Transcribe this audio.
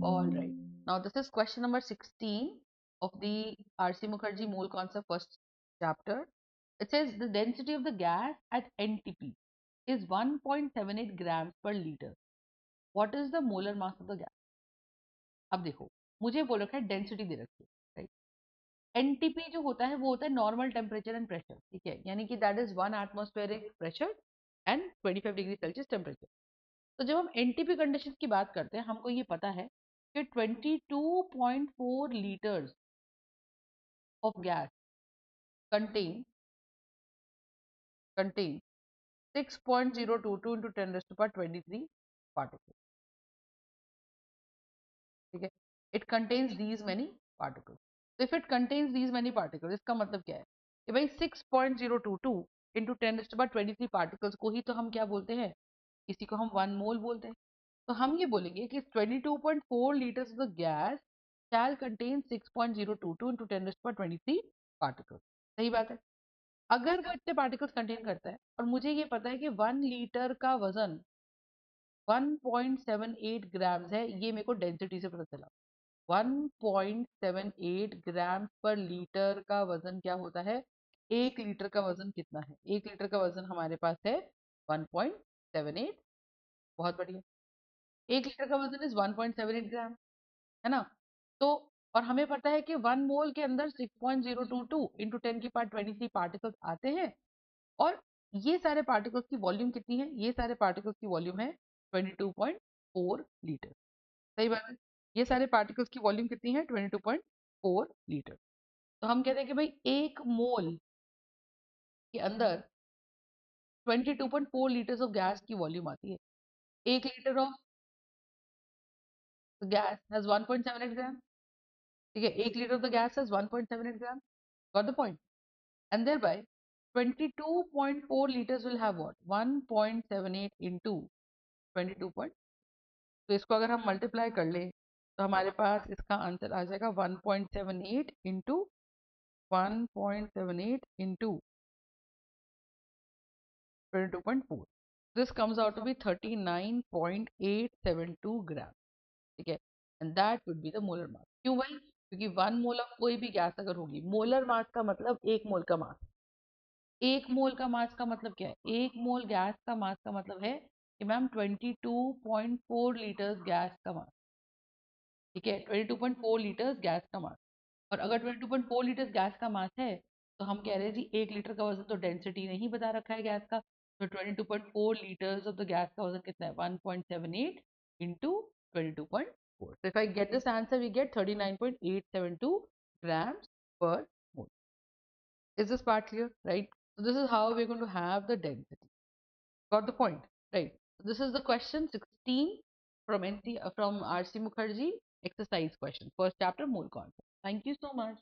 All right. Now this is question number 16 of the R.C. Mukherjee mole concept first chapter. It says the density of the gas at NTP is 1.78 grams per liter. What is the molar mass of the gas? अब देखो, मुझे बोल रखा है density दे रखी है, right? NTP जो होता है वो होता है नॉर्मल टेम्परेचर एंड प्रेशर, ठीक है, यानी कि that is 1 atmospheric pressure and 25 degree Celsius temperature. तो जब हम एनटीपी कंडीशन की बात करते हैं हमको ये पता है कि 22.4 litres of gas contain contain 6.022 into 10 raised to power 23 particles, ठीक है? It contains these many particles. तो if it contains these many particles, इसका मतलब क्या है कि भाई 6.022 into 10 raised to power 23 particles को ही तो हम क्या बोलते हैं, इसी को हम 1 मोल बोलते हैं। तो हम ये बोलेंगे कि 22.4 liters of the gas shall contain 6.022 into 10 raised to power 23 particles। सही बात है। अगर वो इतने पार्टिकल्स कंटेन करता है और मुझे ये पता है कि 1 लीटर का वजन 1.78 ग्राम्स है, ये मेरे को डेंसिटी से पता चला। 1.78 ग्राम पर लीटर का वजन क्या होता है? 1 लीटर का वजन कितना है? 1 लीटर का वजन हमारे पास है 1.78। बहुत बढ़िया। 1 लीटर का वजन इज 1.78 ग्राम, है ना? तो और हमें पता है कि 1 मोल के अंदर 6.022 इंटू 10 की पावर 23 पार्टिकल्स आते हैं। और ये सारे पार्टिकल्स की वॉल्यूम कितनी है? ये सारे पार्टिकल्स की वॉल्यूम है 22.4 लीटर। सही बात है। ये सारे पार्टिकल्स की वॉल्यूम कितनी है? 22.4 लीटर। तो हम कहते हैं कि भाई 1 मोल के अंदर 22.4 लीटर्स ऑफ गैस की वॉल्यूम आती है। 1 लीटर ऑफ गैस हैज 1.78 ग्राम, ठीक है? 1 litre of the gas has 1.78 gram. Got the point? And thereby 22.4 liters will have what? 1.78 into 22 point, तो इसको अगर हम मल्टीप्लाई कर ले तो हमारे पास इसका आंसर आ जाएगा 1.78 into 1.78 into 22.4। This comes out to be 39.872 ग्राम, ठीक है? And that would be the molar mass. क्यों भाई? क्योंकि 1 मोल ऑफ कोई भी गैस अगर होगी, मोलर मास का मतलब 1 मोल का मास। 1 मोल का मास का मतलब क्या है? 1 मोल गैस का मास का मतलब है कि मैम 22.4 लीटर्स गैस का मास, ठीक है? 22.4 लीटर्स गैस का मास। और अगर 22.4 लीटर्स गैस का मास है तो हम कह रहे हैं जी 1 लीटर का वजन तो डेंसिटी नहीं बता रखा है गैस का, तो 22.4 लीटर्स ऑफ द गैस का वजन कितना है? 1.78 into 22.4। So if I get this answer, we get 39.872 grams per mole. Is this part clear? Right? So this is how we're going to have the density. Got the point? Right. So this is the question 16 from from R.C. Mukherjee exercise question. First chapter, mole concept. Thank you so much.